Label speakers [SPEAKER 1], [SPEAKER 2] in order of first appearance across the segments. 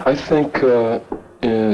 [SPEAKER 1] I think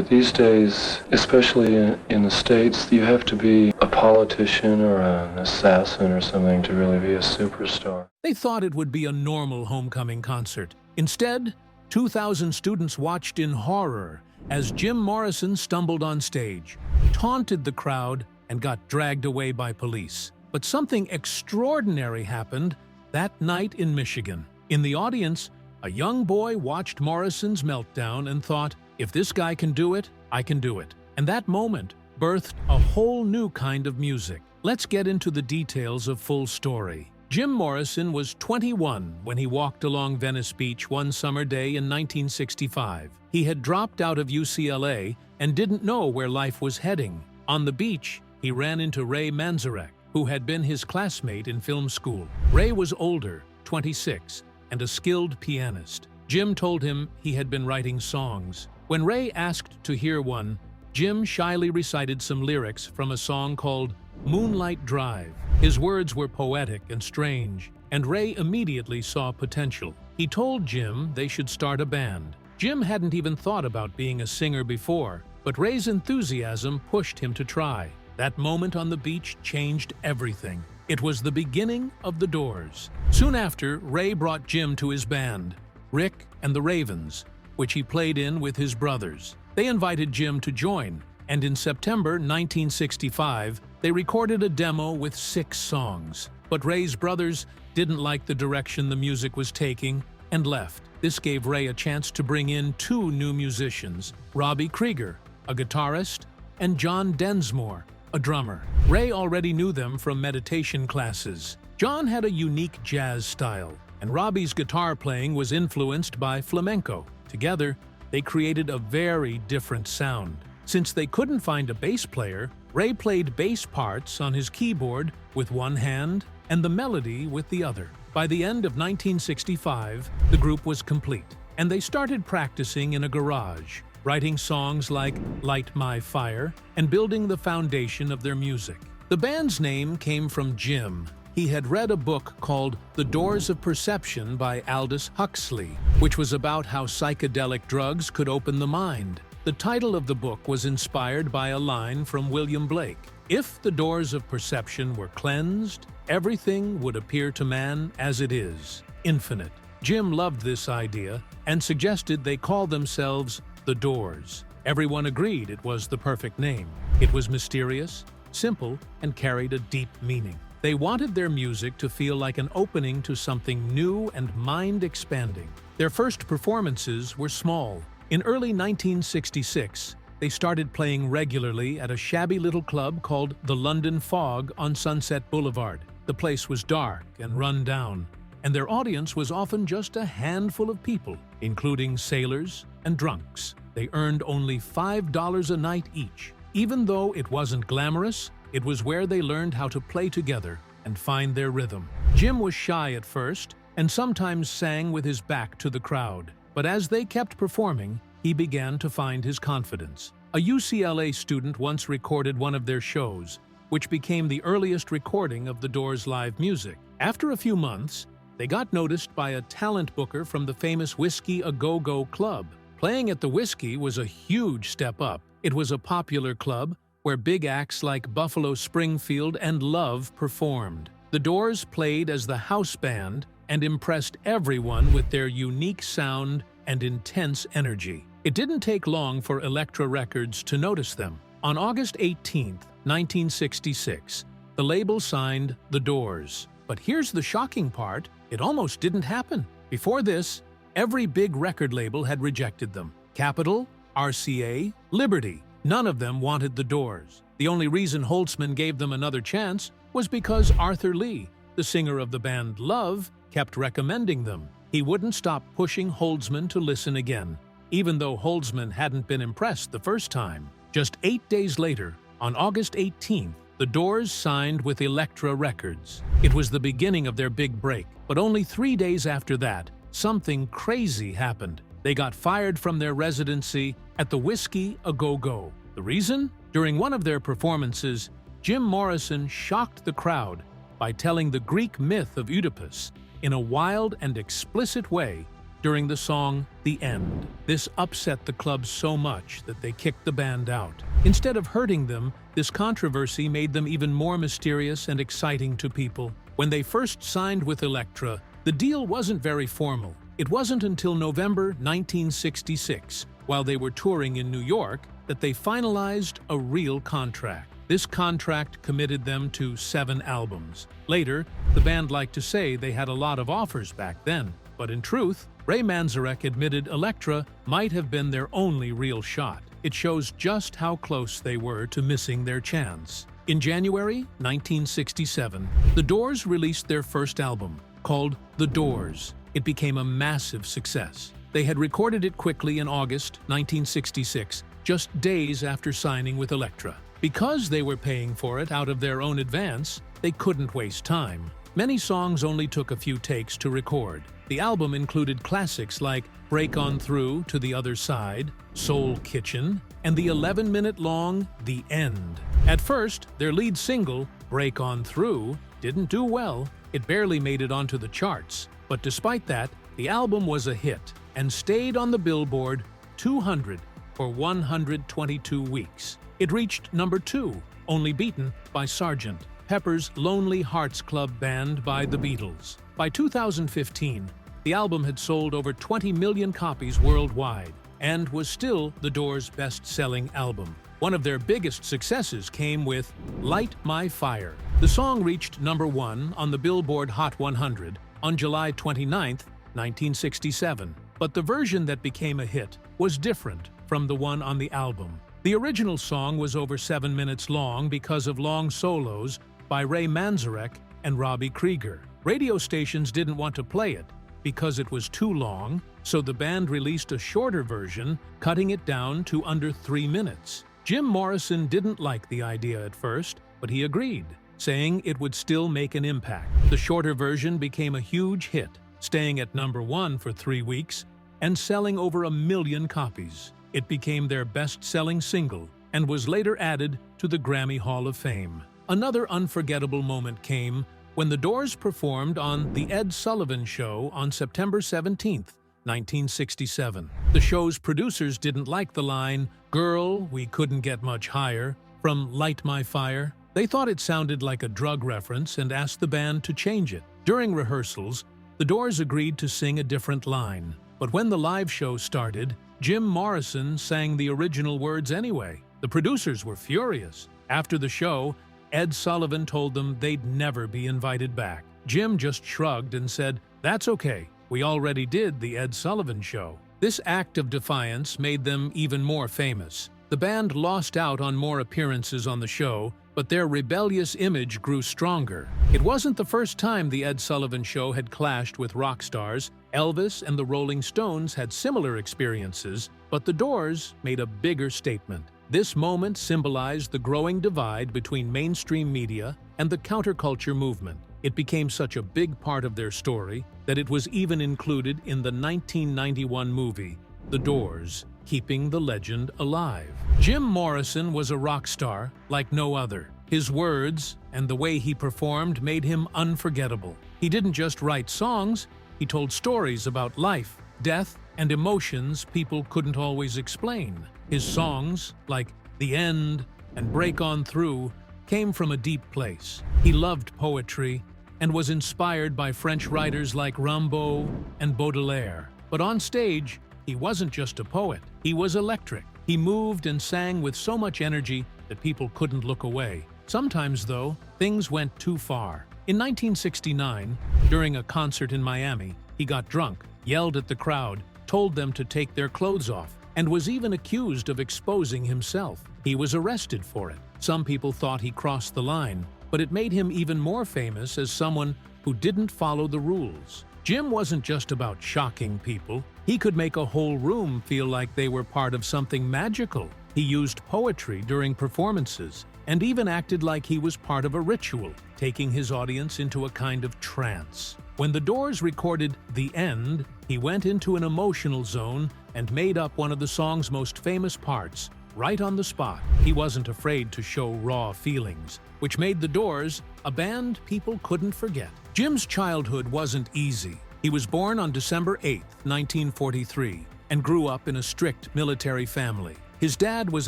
[SPEAKER 1] these days, especially in the States, you have to be a politician or an assassin or something to really be a superstar.
[SPEAKER 2] They thought it would be a normal homecoming concert. Instead, 2,000 students watched in horror as Jim Morrison stumbled on stage, taunted the crowd, and got dragged away by police. But something extraordinary happened that night in Michigan. In the audience, a young boy watched Morrison's meltdown and thought, if this guy can do it, I can do it. And that moment birthed a whole new kind of music. Let's get into the details of full story. Jim Morrison was 21 when he walked along Venice Beach one summer day in 1965. He had dropped out of UCLA and didn't know where life was heading. On the beach, he ran into Ray Manzarek, who had been his classmate in film school. Ray was older, 26, and a skilled pianist. Jim told him he had been writing songs. When Ray asked to hear one, Jim shyly recited some lyrics from a song called Moonlight Drive. His words were poetic and strange, and Ray immediately saw potential. He told Jim they should start a band. Jim hadn't even thought about being a singer before, but Ray's enthusiasm pushed him to try. That moment on the beach changed everything. It was the beginning of the Doors. Soon after, Ray brought Jim to his band, Rick and the Ravens, which he played in with his brothers. They invited Jim to join, and in September 1965, they recorded a demo with 6 songs. But Ray's brothers didn't like the direction the music was taking and left. This gave Ray a chance to bring in 2 new musicians, Robbie Krieger, a guitarist, and John Densmore, a drummer. Ray already knew them from meditation classes. John had a unique jazz style, and Robbie's guitar playing was influenced by flamenco. Together, they created a very different sound. Since they couldn't find a bass player, Ray played bass parts on his keyboard with one hand and the melody with the other. By the end of 1965, the group was complete, and they started practicing in a garage, writing songs like Light My Fire and building the foundation of their music. The band's name came from Jim. He had read a book called The Doors of Perception by Aldous Huxley, which was about how psychedelic drugs could open the mind. The title of the book was inspired by a line from William Blake. If the doors of perception were cleansed, everything would appear to man as it is, infinite. Jim loved this idea and suggested they call themselves The Doors. Everyone agreed it was the perfect name. It was mysterious, simple, and carried a deep meaning. They wanted their music to feel like an opening to something new and mind-expanding. Their first performances were small. In early 1966, they started playing regularly at a shabby little club called the London Fog on Sunset Boulevard. The place was dark and run down, and their audience was often just a handful of people, including sailors and drunks. They earned only $5 a night each. Even though it wasn't glamorous, it was where they learned how to play together and find their rhythm. Jim was shy at first and sometimes sang with his back to the crowd. But as they kept performing, he began to find his confidence. A UCLA student once recorded one of their shows, which became the earliest recording of the Doors' live music. After a few months, they got noticed by a talent booker from the famous Whiskey A Go-Go Club. Playing at the Whiskey was a huge step up. It was a popular club where big acts like Buffalo Springfield and Love performed. The Doors played as the house band and impressed everyone with their unique sound and intense energy. It didn't take long for Elektra Records to notice them. On August 18, 1966, the label signed The Doors. But here's the shocking part, it almost didn't happen. Before this, every big record label had rejected them. Capitol, RCA, Liberty. None of them wanted The Doors. The only reason Holtzman gave them another chance was because Arthur Lee, the singer of the band Love, kept recommending them. He wouldn't stop pushing Holtzman to listen again, even though Holtzman hadn't been impressed the first time. Just 8 days later, on August 18th, The Doors signed with Elektra Records. It was the beginning of their big break, but only 3 days after that, something crazy happened. They got fired from their residency at the Whiskey A Go-Go. The reason? During one of their performances, Jim Morrison shocked the crowd by telling the Greek myth of Oedipus in a wild and explicit way during the song The End. This upset the club so much that they kicked the band out. Instead of hurting them, this controversy made them even more mysterious and exciting to people. When they first signed with Elektra, the deal wasn't very formal. It wasn't until November 1966, while they were touring in New York, that they finalized a real contract. This contract committed them to 7 albums. Later, the band liked to say they had a lot of offers back then, but in truth, Ray Manzarek admitted Elektra might have been their only real shot. It shows just how close they were to missing their chance. In January 1967, The Doors released their first album, called The Doors. It became a massive success. They had recorded it quickly in August 1966, just days after signing with Elektra. Because they were paying for it out of their own advance, they couldn't waste time. Many songs only took a few takes to record. The album included classics like Break On Through to the Other Side, Soul Kitchen, and the 11-minute-long The End. At first, their lead single, Break On Through, didn't do well. It barely made it onto the charts. But despite that, the album was a hit and stayed on the Billboard 200 for 122 weeks. It reached number 2, only beaten by Sgt. Pepper's Lonely Hearts Club Band by the Beatles. By 2015, the album had sold over 20 million copies worldwide and was still the Doors' best-selling album. One of their biggest successes came with Light My Fire. The song reached number 1 on the Billboard Hot 100 on July 29, 1967. But the version that became a hit was different from the one on the album. The original song was over 7 minutes long because of long solos by Ray Manzarek and Robbie Krieger. Radio stations didn't want to play it because it was too long, so the band released a shorter version, cutting it down to under 3 minutes. Jim Morrison didn't like the idea at first, but he agreed, saying it would still make an impact. The shorter version became a huge hit, staying at number 1 for 3 weeks and selling over 1 million copies. It became their best-selling single and was later added to the Grammy Hall of Fame. Another unforgettable moment came when the Doors performed on The Ed Sullivan Show on September 17, 1967. The show's producers didn't like the line, "Girl, we couldn't get much higher," from Light My Fire. They thought it sounded like a drug reference and asked the band to change it. During rehearsals, the Doors agreed to sing a different line. But when the live show started, Jim Morrison sang the original words anyway. The producers were furious. After the show, Ed Sullivan told them they'd never be invited back. Jim just shrugged and said, "That's okay. We already did the Ed Sullivan Show." This act of defiance made them even more famous. The band lost out on more appearances on the show, but their rebellious image grew stronger. It wasn't the first time the Ed Sullivan Show had clashed with rock stars. Elvis and the Rolling Stones had similar experiences, but the Doors made a bigger statement. This moment symbolized the growing divide between mainstream media and the counterculture movement. It became such a big part of their story that it was even included in the 1991 movie, The Doors, Keeping the Legend Alive. Jim Morrison was a rock star like no other. His words and the way he performed made him unforgettable. He didn't just write songs, he told stories about life, death, and emotions people couldn't always explain. His songs, like The End and Break On Through, came from a deep place. He loved poetry and was inspired by French writers like Rimbaud and Baudelaire. But on stage, he wasn't just a poet. He was electric. He moved and sang with so much energy that people couldn't look away. Sometimes, though, things went too far. In 1969, during a concert in Miami, he got drunk, yelled at the crowd, told them to take their clothes off, and was even accused of exposing himself. He was arrested for it. Some people thought he crossed the line, but it made him even more famous as someone who didn't follow the rules. Jim wasn't just about shocking people. He could make a whole room feel like they were part of something magical. He used poetry during performances and even acted like he was part of a ritual, taking his audience into a kind of trance. When the Doors recorded The End, he went into an emotional zone and made up one of the song's most famous parts, right on the spot. He wasn't afraid to show raw feelings, which made the Doors a band people couldn't forget. Jim's childhood wasn't easy. He was born on December 8, 1943, and grew up in a strict military family. His dad was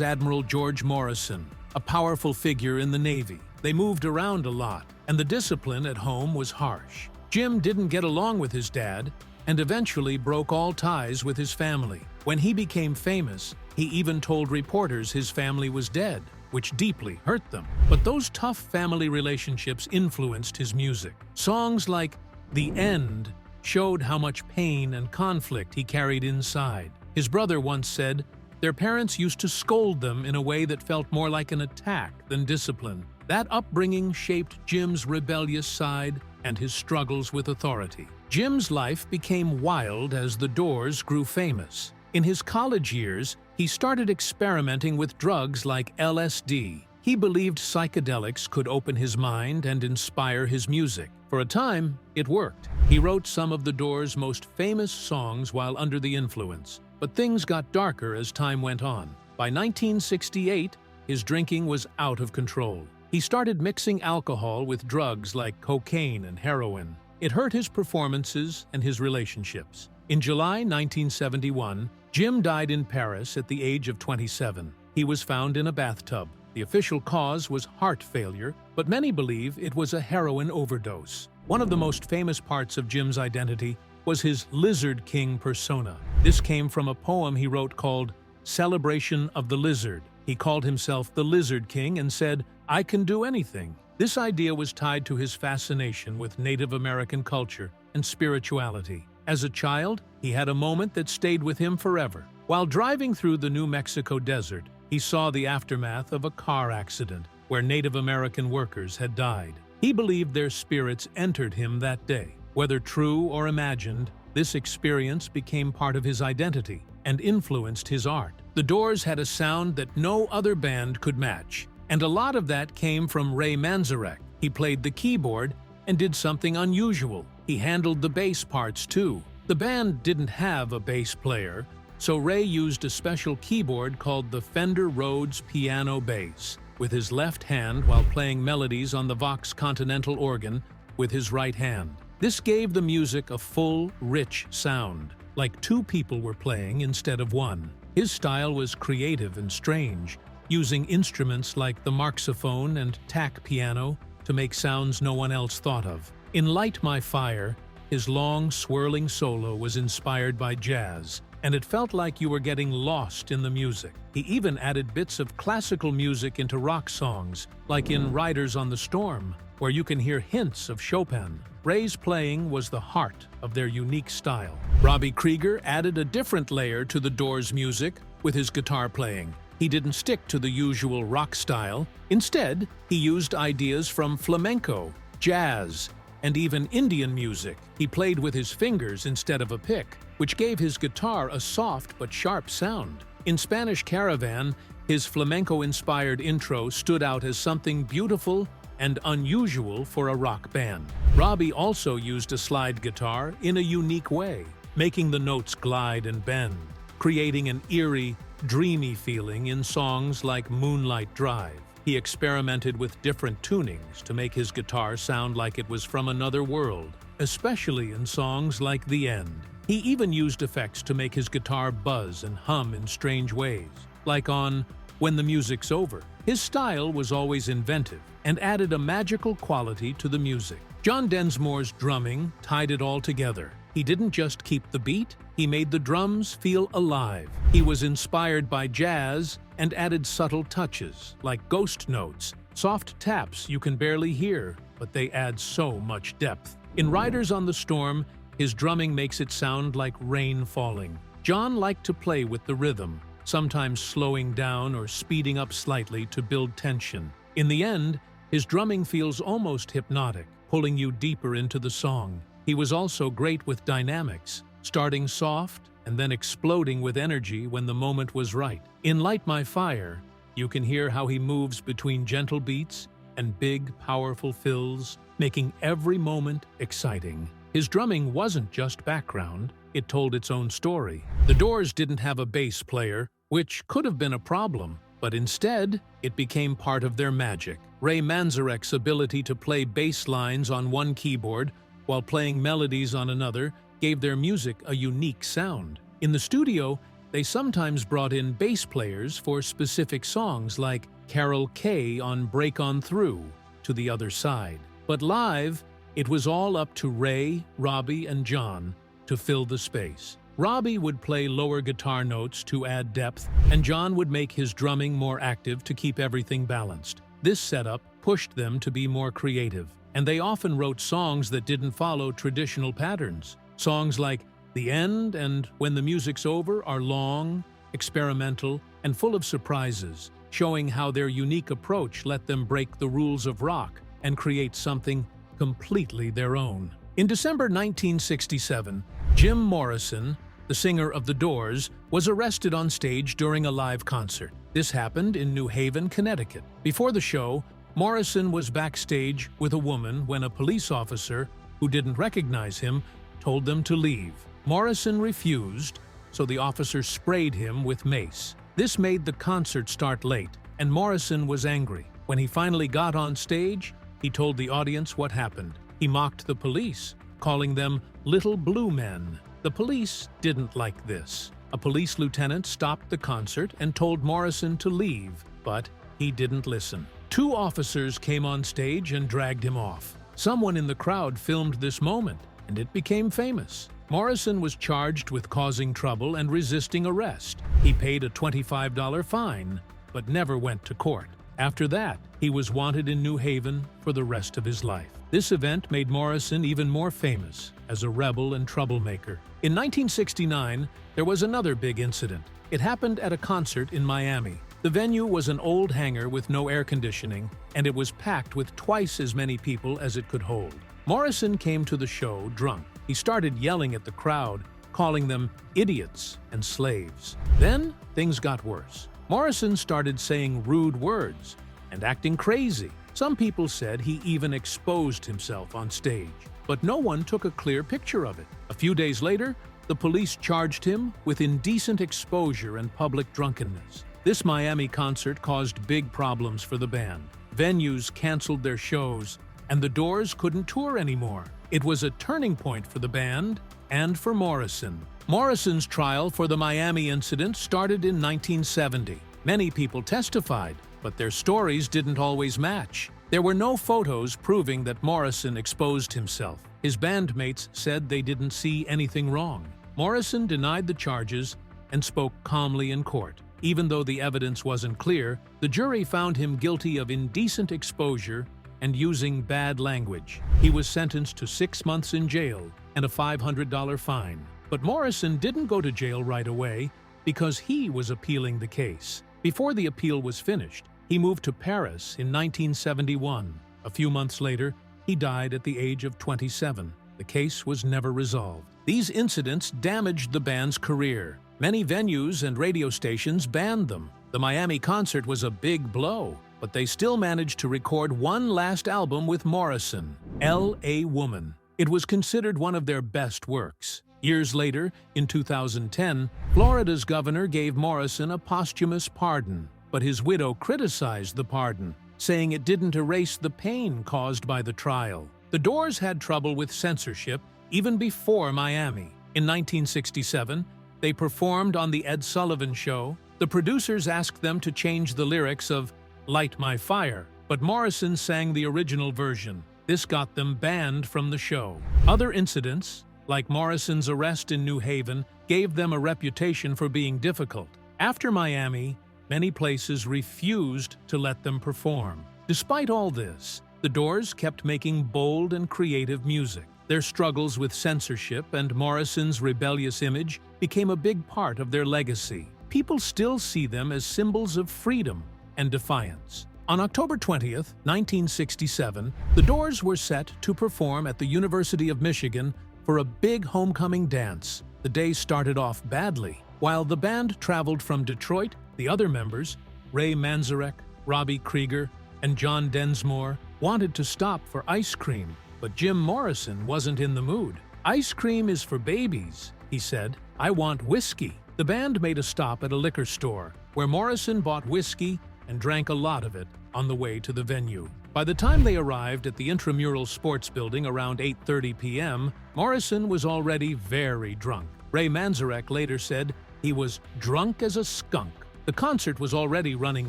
[SPEAKER 2] Admiral George Morrison, a powerful figure in the Navy. They moved around a lot, and the discipline at home was harsh. Jim didn't get along with his dad and eventually broke all ties with his family. When he became famous, he even told reporters his family was dead, which deeply hurt them. But those tough family relationships influenced his music. Songs like "The End" showed how much pain and conflict he carried inside. His brother once said, their parents used to scold them in a way that felt more like an attack than discipline. That upbringing shaped Jim's rebellious side and his struggles with authority. Jim's life became wild as the Doors grew famous. In his college years, he started experimenting with drugs like LSD. He believed psychedelics could open his mind and inspire his music. For a time, it worked. He wrote some of the Doors' most famous songs while under the influence. But things got darker as time went on. By 1968, his drinking was out of control. He started mixing alcohol with drugs like cocaine and heroin. It hurt his performances and his relationships. In July 1971, Jim died in Paris at the age of 27. He was found in a bathtub. The official cause was heart failure, but many believe it was a heroin overdose. One of the most famous parts of Jim's identity was his Lizard King persona. This came from a poem he wrote called Celebration of the Lizard. He called himself the Lizard King and said, "I can do anything." This idea was tied to his fascination with Native American culture and spirituality. As a child, he had a moment that stayed with him forever. While driving through the New Mexico desert, he saw the aftermath of a car accident where Native American workers had died. He believed their spirits entered him that day. Whether true or imagined, this experience became part of his identity and influenced his art. The Doors had a sound that no other band could match, and a lot of that came from Ray Manzarek. He played the keyboard and did something unusual. He handled the bass parts too. The band didn't have a bass player, so Ray used a special keyboard called the Fender Rhodes piano bass with his left hand while playing melodies on the Vox Continental organ with his right hand. This gave the music a full, rich sound, like two people were playing instead of one. His style was creative and strange, using instruments like the marxophone and tack piano to make sounds no one else thought of. In Light My Fire, his long, swirling solo was inspired by jazz, and it felt like you were getting lost in the music. He even added bits of classical music into rock songs, like in Riders on the Storm, where you can hear hints of Chopin. Ray's playing was the heart of their unique style. Robbie Krieger added a different layer to the Doors' music with his guitar playing. He didn't stick to the usual rock style. Instead, he used ideas from flamenco, jazz, and even Indian music. He played with his fingers instead of a pick, which gave his guitar a soft but sharp sound. In Spanish Caravan, his flamenco-inspired intro stood out as something beautiful and unusual for a rock band. Robbie also used a slide guitar in a unique way, making the notes glide and bend, creating an eerie, dreamy feeling in songs like Moonlight Drive. He experimented with different tunings to make his guitar sound like it was from another world, especially in songs like The End. He even used effects to make his guitar buzz and hum in strange ways, like on When the Music's Over. His style was always inventive and added a magical quality to the music. John Densmore's drumming tied it all together. He didn't just keep the beat, he made the drums feel alive. He was inspired by jazz and added subtle touches, like ghost notes, soft taps you can barely hear, but they add so much depth. In Riders on the Storm, his drumming makes it sound like rain falling. John liked to play with the rhythm, sometimes slowing down or speeding up slightly to build tension. In the end, his drumming feels almost hypnotic, pulling you deeper into the song. He was also great with dynamics, starting soft and then exploding with energy when the moment was right. In Light My Fire, you can hear how he moves between gentle beats and big, powerful fills, making every moment exciting. His drumming wasn't just background, it told its own story. The Doors didn't have a bass player, which could have been a problem, but instead, it became part of their magic. Ray Manzarek's ability to play bass lines on one keyboard while playing melodies on another gave their music a unique sound. In the studio, they sometimes brought in bass players for specific songs like Carol Kay on Break On Through, To the Other Side. But live, it was all up to Ray, Robbie, and John to fill the space. Robbie would play lower guitar notes to add depth, and John would make his drumming more active to keep everything balanced. This setup pushed them to be more creative, and they often wrote songs that didn't follow traditional patterns. Songs like The End and When the Music's Over are long, experimental, and full of surprises, showing how their unique approach let them break the rules of rock and create something completely their own. In December 1967, Jim Morrison, the singer of The Doors, was arrested on stage during a live concert. This happened in New Haven, Connecticut. Before the show, Morrison was backstage with a woman when a police officer, who didn't recognize him, told them to leave. Morrison refused, so the officer sprayed him with mace. This made the concert start late, and Morrison was angry. When he finally got on stage, he told the audience what happened. He mocked the police, calling them little blue men. The police didn't like this. A police lieutenant stopped the concert and told Morrison to leave, but he didn't listen. 2 officers came on stage and dragged him off. Someone in the crowd filmed this moment, and it became famous. Morrison was charged with causing trouble and resisting arrest. He paid a $25 fine, but never went to court. After that, he was wanted in New Haven for the rest of his life. This event made Morrison even more famous as a rebel and troublemaker. In 1969, there was another big incident. It happened at a concert in Miami. The venue was an old hangar with no air conditioning, and it was packed with twice as many people as it could hold. Morrison came to the show drunk. He started yelling at the crowd, calling them idiots and slaves. Then, things got worse. Morrison started saying rude words and acting crazy. Some people said he even exposed himself on stage, but no one took a clear picture of it. A few days later, the police charged him with indecent exposure and public drunkenness. This Miami concert caused big problems for the band. Venues canceled their shows, and the Doors couldn't tour anymore. It was a turning point for the band and for Morrison. Morrison's trial for the Miami incident started in 1970. Many people testified, but their stories didn't always match. There were no photos proving that Morrison exposed himself. His bandmates said they didn't see anything wrong. Morrison denied the charges and spoke calmly in court. Even though the evidence wasn't clear, the jury found him guilty of indecent exposure and using bad language. He was sentenced to 6 months in jail and a $500 fine. But Morrison didn't go to jail right away because he was appealing the case. Before the appeal was finished, he moved to Paris in 1971. A few months later, he died at the age of 27. The case was never resolved. These incidents damaged the band's career. Many venues and radio stations banned them. The Miami concert was a big blow, but they still managed to record one last album with Morrison, L.A. Woman. It was considered one of their best works. Years later, in 2010, Florida's governor gave Morrison a posthumous pardon, but his widow criticized the pardon, saying it didn't erase the pain caused by the trial. The Doors had trouble with censorship even before Miami. In 1967, they performed on The Ed Sullivan Show. The producers asked them to change the lyrics of Light My Fire, but Morrison sang the original version. This got them banned from the show. Other incidents, like Morrison's arrest in New Haven, gave them a reputation for being difficult. After Miami, many places refused to let them perform. Despite all this, the Doors kept making bold and creative music. Their struggles with censorship and Morrison's rebellious image became a big part of their legacy. People still see them as symbols of freedom and defiance. On October 20th, 1967, the Doors were set to perform at the University of Michigan for a big homecoming dance. The day started off badly. While the band traveled from Detroit, the other members, Ray Manzarek, Robbie Krieger, and John Densmore, wanted to stop for ice cream, but Jim Morrison wasn't in the mood. "Ice cream is for babies," he said. "I want whiskey." The band made a stop at a liquor store, where Morrison bought whiskey and drank a lot of it on the way to the venue. By the time they arrived at the intramural sports building around 8:30 p.m., Morrison was already very drunk. Ray Manzarek later said he was drunk as a skunk. The concert was already running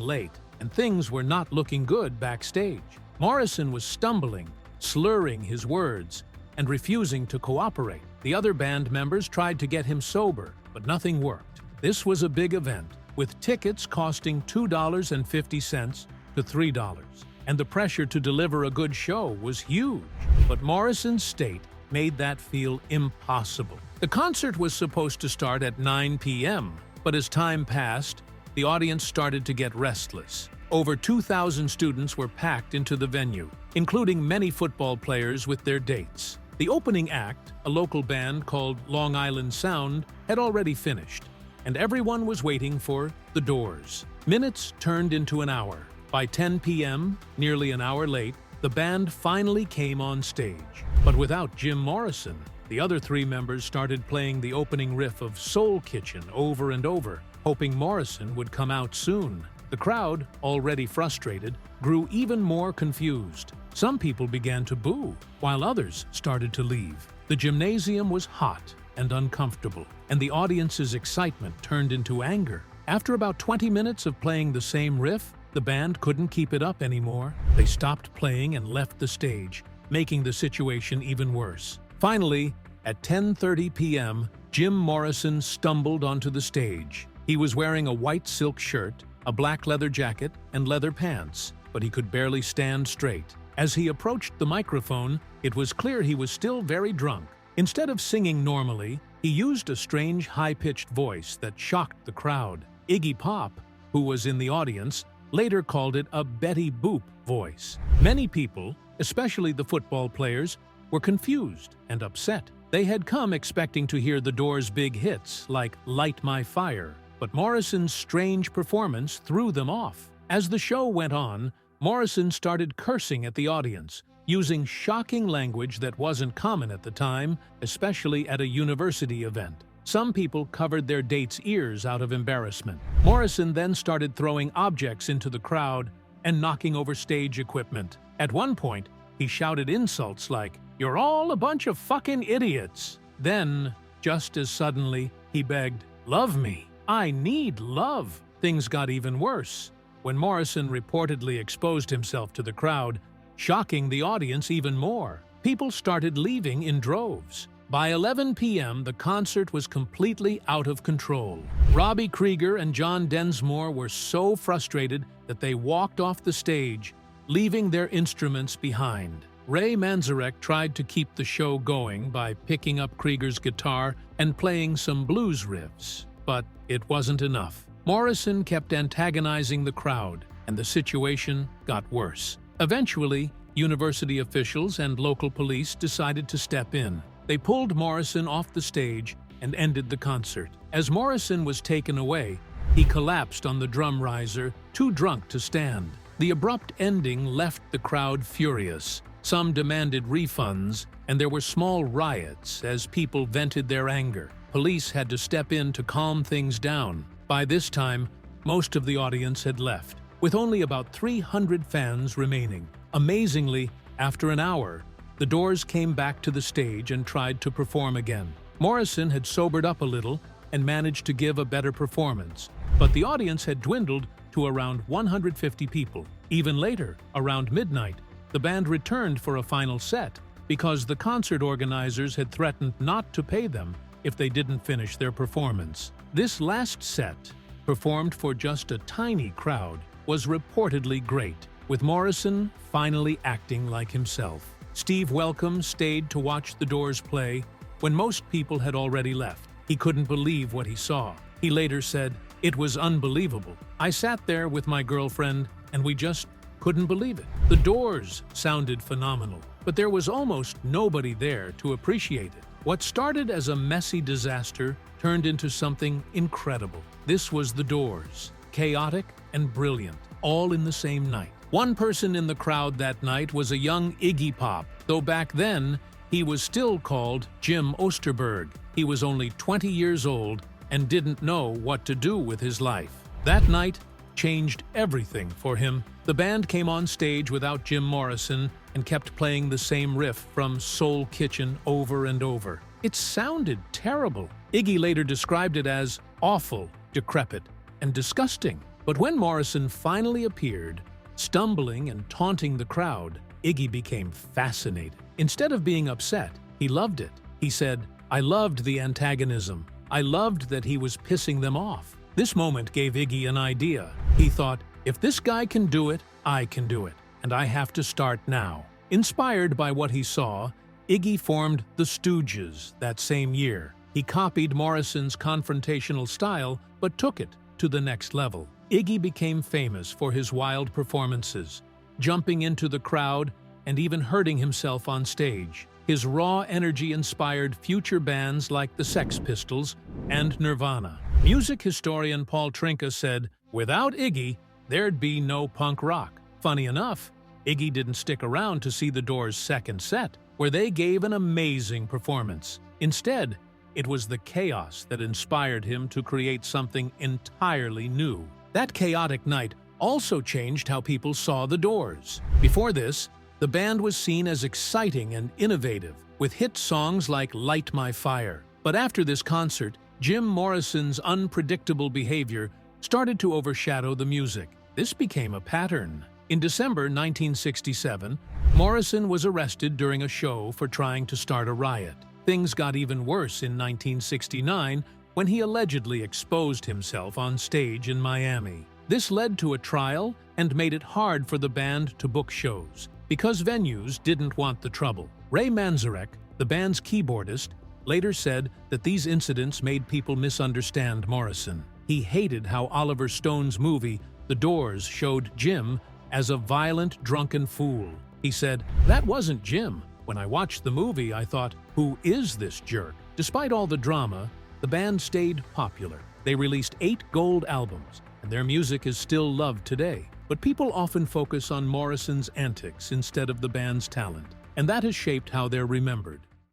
[SPEAKER 2] late, and things were not looking good backstage. Morrison was stumbling, slurring his words, and refusing to cooperate. The other band members tried to get him sober, but nothing worked. This was a big event, with tickets costing $2.50 to $3, and the pressure to deliver a good show was huge. But Morrison's state made that feel impossible. The concert was supposed to start at 9 p.m., but as time passed, the audience started to get restless. Over 2,000 students were packed into the venue, including many football players with their dates. The opening act, a local band called Long Island Sound, had already finished, and everyone was waiting for The Doors. Minutes turned into an hour. By 10 p.m., nearly an hour late, the band finally came on stage. But without Jim Morrison, the other three members started playing the opening riff of Soul Kitchen over and over, hoping Morrison would come out soon. The crowd, already frustrated, grew even more confused. Some people began to boo, while others started to leave. The gymnasium was hot and uncomfortable, and the audience's excitement turned into anger. After about 20 minutes of playing the same riff, the band couldn't keep it up anymore. They stopped playing and left the stage, making the situation even worse. Finally, at 10:30 p.m., Jim Morrison stumbled onto the stage. He was wearing a white silk shirt, a black leather jacket, and leather pants, but he could barely stand straight. As he approached the microphone, it was clear he was still very drunk. Instead of singing normally, he used a strange high-pitched voice that shocked the crowd. Iggy Pop, who was in the audience, later called it a Betty Boop voice. Many people, especially the football players, were confused and upset. They had come expecting to hear the Doors' big hits like Light My Fire, but Morrison's strange performance threw them off. As the show went on, Morrison started cursing at the audience, using shocking language that wasn't common at the time, especially at a university event. Some people covered their dates' ears out of embarrassment. Morrison then started throwing objects into the crowd and knocking over stage equipment. At one point, he shouted insults like, "You're all a bunch of fucking idiots." Then, just as suddenly, he begged, "Love me. I need love." Things got even worse when Morrison reportedly exposed himself to the crowd, shocking the audience even more. People started leaving in droves. By 11 p.m., the concert was completely out of control. Robbie Krieger and John Densmore were so frustrated that they walked off the stage, leaving their instruments behind. Ray Manzarek tried to keep the show going by picking up Krieger's guitar and playing some blues riffs, but it wasn't enough. Morrison kept antagonizing the crowd, and the situation got worse. Eventually, university officials and local police decided to step in. They pulled Morrison off the stage and ended the concert. As Morrison was taken away, he collapsed on the drum riser, too drunk to stand. The abrupt ending left the crowd furious. Some demanded refunds, and there were small riots as people vented their anger. Police had to step in to calm things down. By this time, most of the audience had left, with only about 300 fans remaining. Amazingly, after an hour, the Doors came back to the stage and tried to perform again. Morrison had sobered up a little and managed to give a better performance, but the audience had dwindled to around 150 people. Even later, around midnight, the band returned for a final set because the concert organizers had threatened not to pay them if they didn't finish their performance. This last set, performed for just a tiny crowd, was reportedly great, with Morrison finally acting like himself. Steve Welcome stayed to watch the Doors play when most people had already left. He couldn't believe what he saw. He later said, "It was unbelievable. I sat there with my girlfriend and we just couldn't believe it." The Doors sounded phenomenal, but there was almost nobody there to appreciate it. What started as a messy disaster turned into something incredible. This was the Doors, chaotic and brilliant, all in the same night. One person in the crowd that night was a young Iggy Pop, though back then he was still called Jim Osterberg. He was only 20 years old and didn't know what to do with his life. That night, changed everything for him. The band came on stage without Jim Morrison and kept playing the same riff from Soul Kitchen over and over. It sounded terrible. Iggy later described it as awful, decrepit, and disgusting. But when Morrison finally appeared, stumbling and taunting the crowd, Iggy became fascinated. Instead of being upset, he loved it. He said, "I loved the antagonism. I loved that he was pissing them off." This moment gave Iggy an idea. He thought, if this guy can do it, I can do it, and I have to start now. Inspired by what he saw, Iggy formed the Stooges that same year. He copied Morrison's confrontational style, but took it to the next level. Iggy became famous for his wild performances, jumping into the crowd and even hurting himself on stage. His raw energy inspired future bands like the Sex Pistols and Nirvana. Music historian Paul Trinka said, "Without Iggy, there'd be no punk rock." Funny enough, Iggy didn't stick around to see the Doors' second set, where they gave an amazing performance. Instead, it was the chaos that inspired him to create something entirely new. That chaotic night also changed how people saw the Doors. Before this, the band was seen as exciting and innovative, with hit songs like Light My Fire. But after this concert, Jim Morrison's unpredictable behavior started to overshadow the music. This became a pattern. In December 1967, Morrison was arrested during a show for trying to start a riot. Things got even worse in 1969 when he allegedly exposed himself on stage in Miami. This led to a trial and made it hard for the band to book shows, because venues didn't want the trouble. Ray Manzarek, the band's keyboardist, later said that these incidents made people misunderstand Morrison. He hated how Oliver Stone's movie, The Doors, showed Jim as a violent, drunken fool. He said, "That wasn't Jim. When I watched the movie, I thought, who is this jerk?" Despite all the drama, the band stayed popular. They released 8 gold albums, and their music is still loved today. But people often focus on Morrison's antics instead of the band's talent, and that has shaped how they're remembered.